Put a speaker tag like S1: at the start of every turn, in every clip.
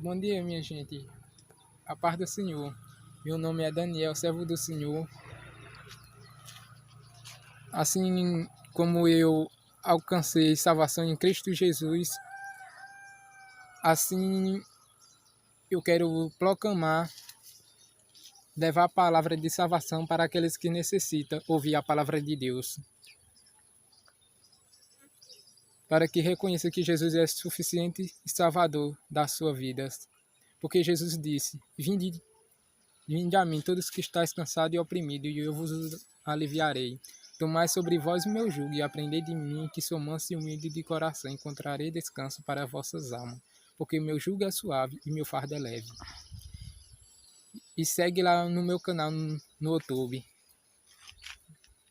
S1: Bom dia, minha gente. A paz do Senhor. Meu nome é Daniel, servo do Senhor. Assim como eu alcancei salvação em Cristo Jesus, assim eu quero proclamar, levar a palavra de salvação para aqueles que necessitam ouvir a palavra de Deus. Para que reconheça que Jesus é suficiente e salvador da sua vida. Porque Jesus disse: Vinde a mim, todos que estáis cansados e oprimidos, e eu vos aliviarei. Tomai sobre vós o meu jugo, e aprendei de mim, que sou manso e humilde de coração, e encontrarei descanso para vossas almas. Porque meu jugo é suave e meu fardo é leve. E segue lá no meu canal no YouTube.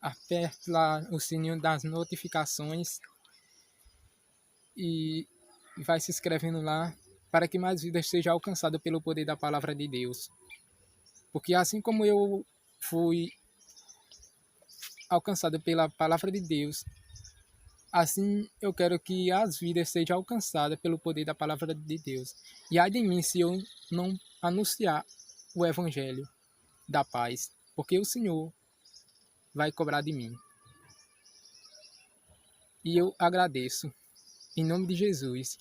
S1: Aperte lá o sininho das notificações e vai se inscrevendo lá para que mais vidas sejam alcançadas pelo poder da palavra de Deus. Porque assim como eu fui alcançado pela palavra de Deus, assim eu quero que as vidas sejam alcançadas pelo poder da palavra de Deus. E ai de mim se eu não anunciar o evangelho da paz, porque o Senhor vai cobrar de mim. E eu agradeço, em nome de Jesus,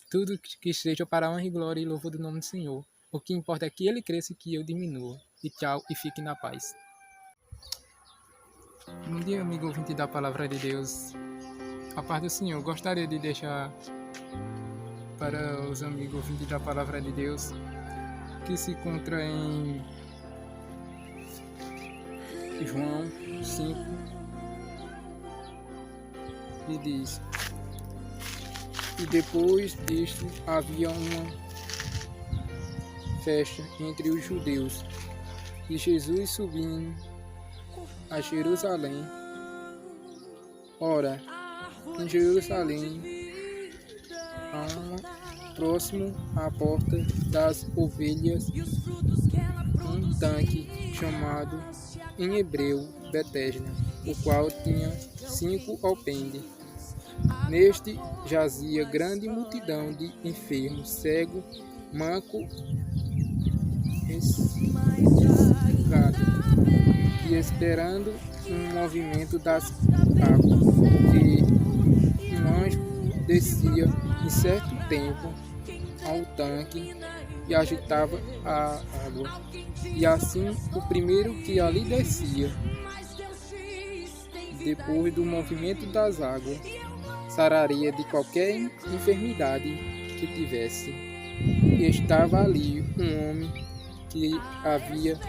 S1: tudo que seja para a honra e glória e louvor do nome do Senhor. O que importa é que Ele cresça e que eu diminua. E tchau, e fique na paz. Bom dia, amigo ouvinte da Palavra de Deus. A paz do Senhor. Gostaria de deixar para os amigos ouvintes da Palavra de Deus que se encontra em João 5 e diz: E depois disto havia uma festa entre os judeus, e Jesus subindo a Jerusalém. Ora, em Jerusalém, próximo à porta das ovelhas, um tanque chamado em hebreu Betesda, o qual tinha 5 alpendes. Neste jazia grande multidão de enfermos, cego, manco, ressuscitado, e esperando um movimento das águas, que um anjo descia em certo tempo ao tanque e agitava a água. E assim o primeiro que ali descia, depois do movimento das águas, sararia de qualquer enfermidade que tivesse. E estava ali um homem que havia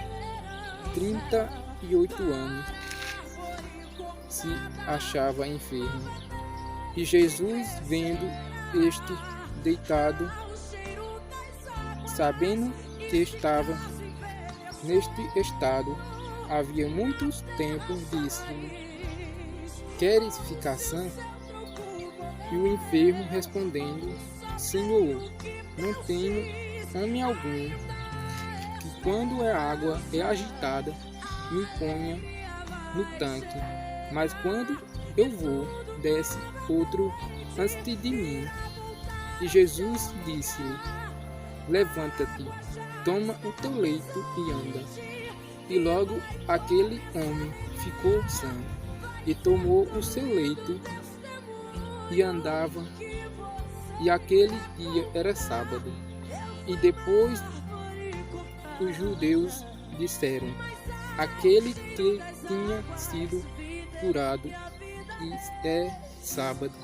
S1: 38 anos, se achava enfermo. E Jesus, vendo este deitado, sabendo que estava neste estado havia muitos tempos, disse-lhe: Queres ficar sã? E o enfermo respondendo: Senhor, não tenho homem algum que, quando a água é agitada, me ponha no tanque, mas quando eu vou, desce outro antes de mim. E Jesus disse-lhe: Levanta-te, toma o teu leito e anda. E logo aquele homem ficou sã, e tomou o seu leito e andava. E aquele dia era sábado. E depois os judeus disseram: Aquele que tinha sido curado é sábado,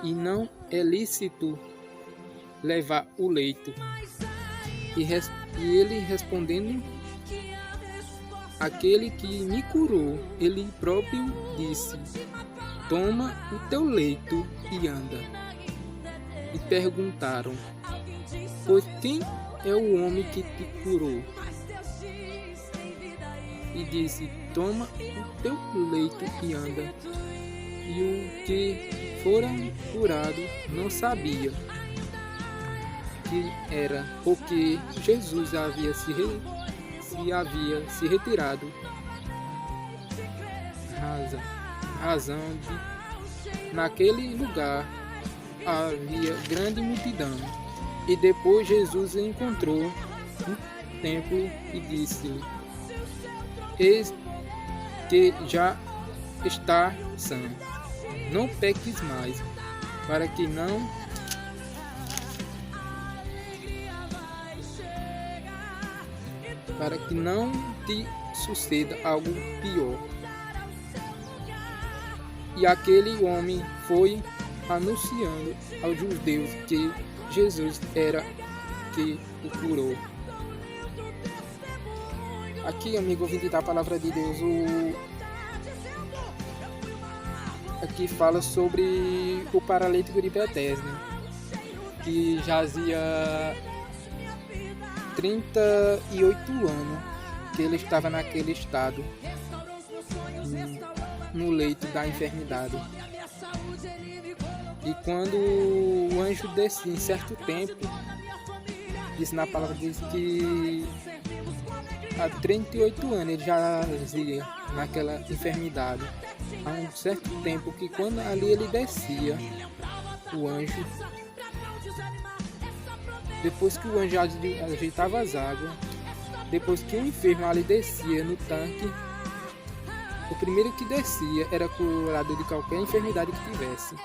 S1: e não é lícito levar o leito. E ele respondendo: Aquele que me curou, ele próprio disse: Toma o teu leito e anda. E perguntaram: Pois quem é o homem que te curou? E disse: Toma o teu leito e anda. E o que fora curado não sabia que era, porque Jesus havia se retirado, razão de naquele lugar havia grande multidão, E depois Jesus encontrou no templo e disse-lhe: eis que já está sã, não peques mais, para que não te suceda algo pior. E aquele homem foi anunciando aos judeus que Jesus era que o curou. Aqui, amigo ouvinte da palavra de Deus, aqui fala sobre o paralítico de Betesda, que jazia 38 anos que ele estava naquele estado, no leito da enfermidade. E quando o anjo descia em certo tempo, diz na palavra que há 38 anos ele já jazia naquela enfermidade. Há um certo tempo que quando ali ele descia, o anjo, depois que o anjo ajeitava as águas, depois que o enfermo ali descia no tanque, o primeiro que descia era curado de qualquer enfermidade que tivesse.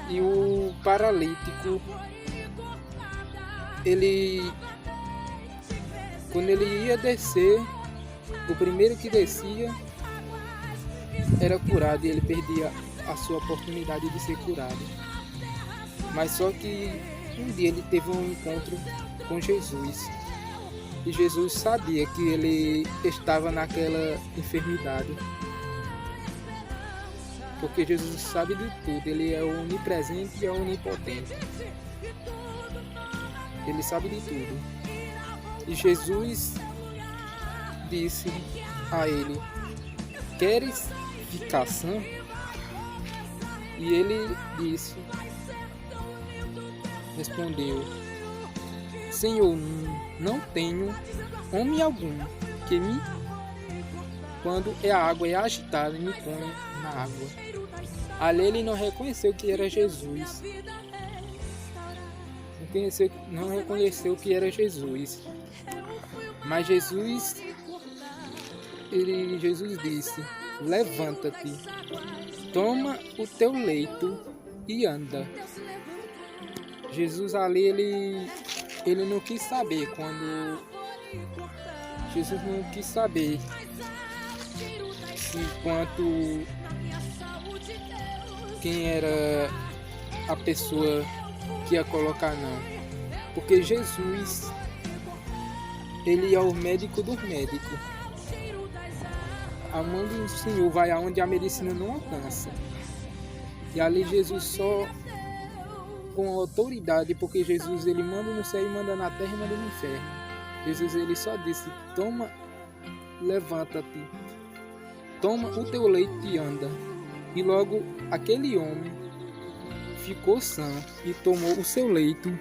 S1: E o paralítico, quando ele ia descer, o primeiro que descia era curado e ele perdia a sua oportunidade de ser curado. Mas só que um dia ele teve um encontro com Jesus. E Jesus sabia que ele estava naquela enfermidade. Porque Jesus sabe de tudo, ele é onipresente e é onipotente. Ele sabe de tudo. E Jesus disse a ele: queres ficar sã? E ele respondeu: Senhor, não tenho homem algum que quando a água é agitada, me põe na água. Ali ele não reconheceu que era Jesus. Não reconheceu que era Jesus. Mas Jesus disse: levanta-te, toma o teu leito e anda. Jesus ali, ele não quis saber Jesus não quis saber quem era a pessoa que ia colocar, não. Porque Jesus, ele é o médico dos médicos. A mão do Senhor vai aonde a medicina não alcança. E ali Jesus só com autoridade, porque Jesus ele manda no céu e manda na terra e manda no inferno. Jesus ele só disse: toma, levanta-te, toma o teu leito e anda. E logo aquele homem ficou sã e tomou o seu leito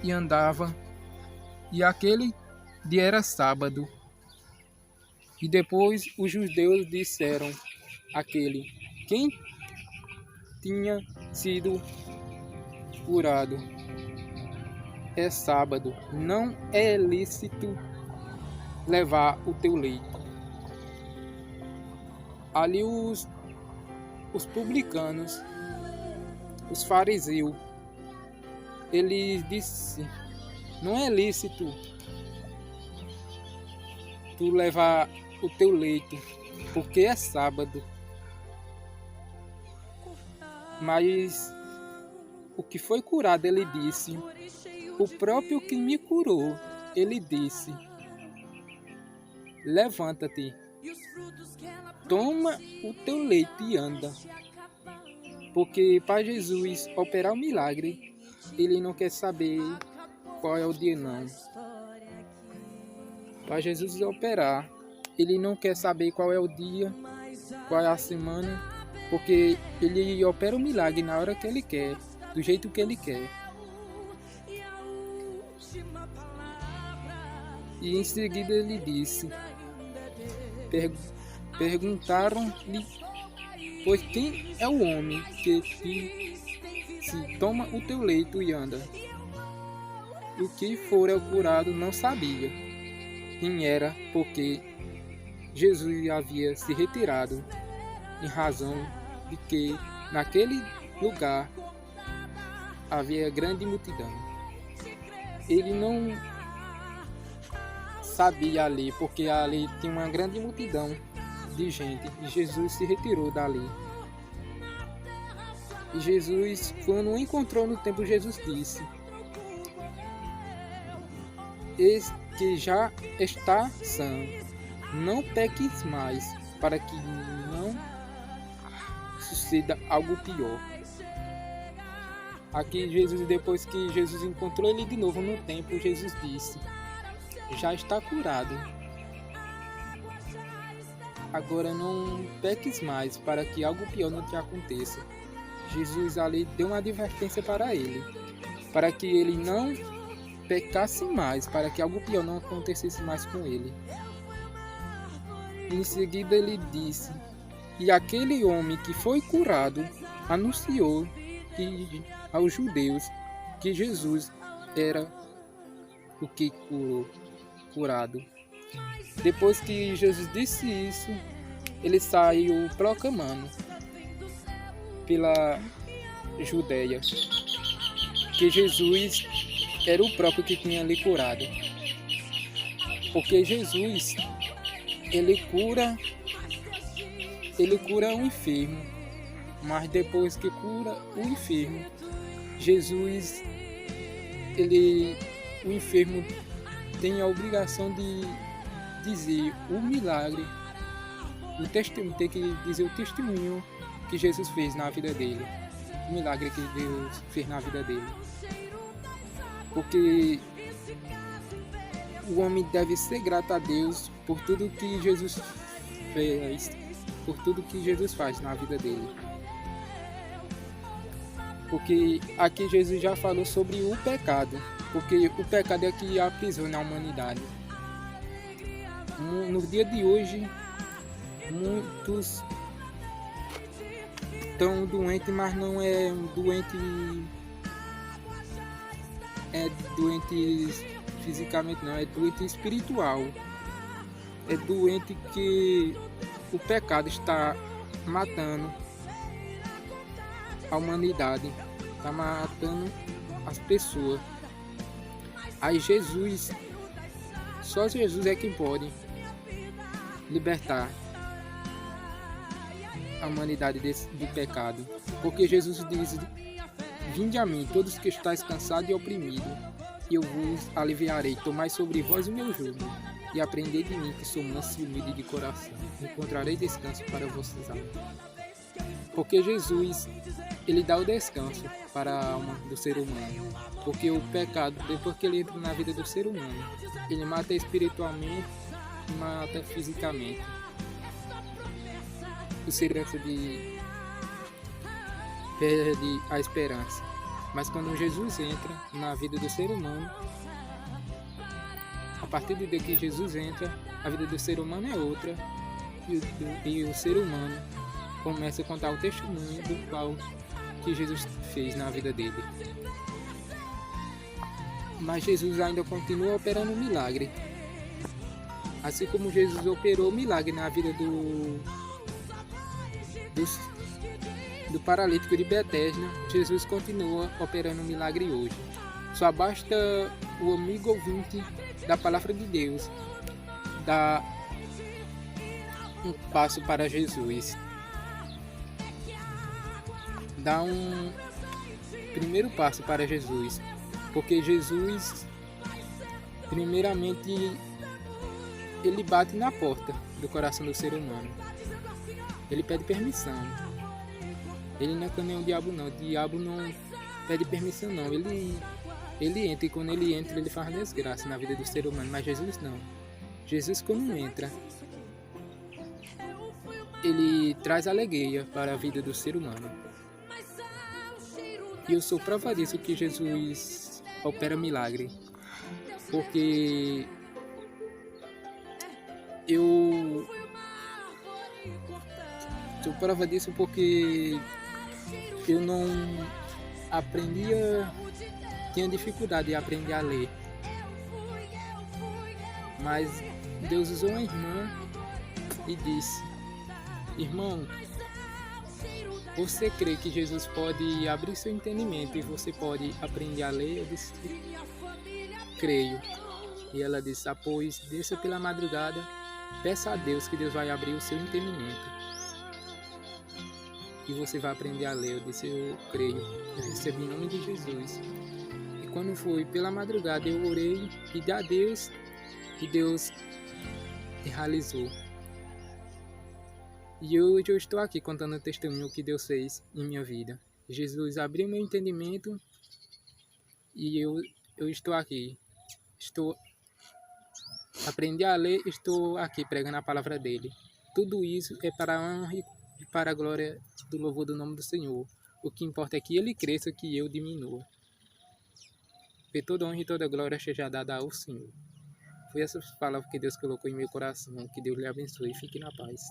S1: e andava. E aquele dia era sábado. E depois os judeus disseram àquele quem tinha sido curado: é sábado, não é lícito levar o teu leito. Ali os publicanos, os fariseus, eles disseram: não é lícito tu levar o teu leito, porque é sábado. Mas o que foi curado, ele disse, o próprio que me curou, ele disse: levanta-te, toma o teu leito e anda. Porque para Jesus operar o milagre, ele não quer saber qual é o dia, não. Para Jesus operar, ele não quer saber qual é o dia, qual é a semana, porque ele opera o milagre na hora que ele quer, do jeito que ele quer. E em seguida ele disse, perguntaram-lhe, pois quem é o homem que te disse: toma o teu leito e anda. O que fora curado não sabia quem era, porque Jesus havia se retirado, em razão de que naquele lugar havia grande multidão. Ele não sabia ali, porque ali tinha uma grande multidão de gente, e Jesus se retirou dali. E Jesus, quando o encontrou no templo, Jesus disse: eis que já está sã, não peques mais, para que não suceda algo pior. Aqui Jesus, depois que Jesus encontrou ele de novo no templo, Jesus disse: já está curado. Agora não peques mais, para que algo pior não te aconteça. Jesus ali deu uma advertência para ele, para que ele não pecasse mais, para que algo pior não acontecesse mais com ele. Em seguida ele disse: e aquele homem que foi curado anunciou aos judeus que Jesus era o que curado. Depois que Jesus disse isso, ele saiu proclamando pela Judeia que Jesus era o próprio que tinha lhe curado. Porque Jesus, ele cura o enfermo, mas depois que cura o enfermo, Jesus, o enfermo tem a obrigação de dizer o milagre, tem que dizer o testemunho que Jesus fez na vida dele, o milagre que Deus fez na vida dele. Porque o homem deve ser grato a Deus por tudo que Jesus fez, por tudo que Jesus faz na vida dele. Porque aqui Jesus já falou sobre o pecado, porque o pecado é que aprisiona a humanidade. No dia de hoje, muitos estão doentes, mas não é doente fisicamente, não, é doente espiritual. É doente que o pecado está matando a humanidade, está matando as pessoas. Aí Jesus, só Jesus é quem pode libertar a humanidade do pecado. Porque Jesus diz: vinde a mim, todos que estáis cansados e oprimidos, e eu vos aliviarei. Tomai sobre vós o meu jugo, e aprendei de mim, que sou manso e humilde de coração. Encontrarei descanso para vossas almas. Porque Jesus, ele dá o descanso para a alma do ser humano. Porque o pecado, depois que ele entra na vida do ser humano, ele mata espiritualmente e mata fisicamente. O ser perde a esperança. Mas quando Jesus entra na vida do ser humano, a partir do dia que Jesus entra, a vida do ser humano é outra, e o ser humano começa a contar o testemunho do qual que Jesus fez na vida dele. Mas Jesus ainda continua operando um milagre. Assim como Jesus operou milagre na vida do paralítico de Betesda, Jesus continua operando um milagre hoje. Só basta o amigo ouvinte da palavra de Deus dar um passo para Jesus. Dá um primeiro passo para Jesus. Porque Jesus, primeiramente, ele bate na porta do coração do ser humano. Ele pede permissão. Ele não é que nem o diabo não. O diabo não pede permissão não. Ele entra, e quando ele entra, ele faz desgraça na vida do ser humano. Mas Jesus não. Jesus, quando entra, ele traz alegria para a vida do ser humano. E eu sou prova disso, que Jesus opera milagre. Porque eu sou prova disso, porque eu não tinha dificuldade de aprender a ler. Mas Deus usou uma irmã e disse: irmão, você crê que Jesus pode abrir seu entendimento e você pode aprender a ler? Eu disse: creio. E ela disse: pois desça pela madrugada, peça a Deus que Deus vai abrir o seu entendimento e você vai aprender a ler. Eu disse: eu creio. Eu recebi em nome de Jesus. E quando foi pela madrugada, eu orei, pedi a Deus e Deus realizou. E hoje eu estou aqui contando o testemunho que Deus fez em minha vida. Jesus abriu meu entendimento e eu estou aqui. Aprendi a ler, estou aqui pregando a palavra dele. Tudo isso é para a honra e para a glória do louvor do nome do Senhor. O que importa é que ele cresça, que eu diminua. Que toda honra e toda glória seja dada ao Senhor. Foi essas palavras que Deus colocou em meu coração. Que Deus lhe abençoe e fique na paz.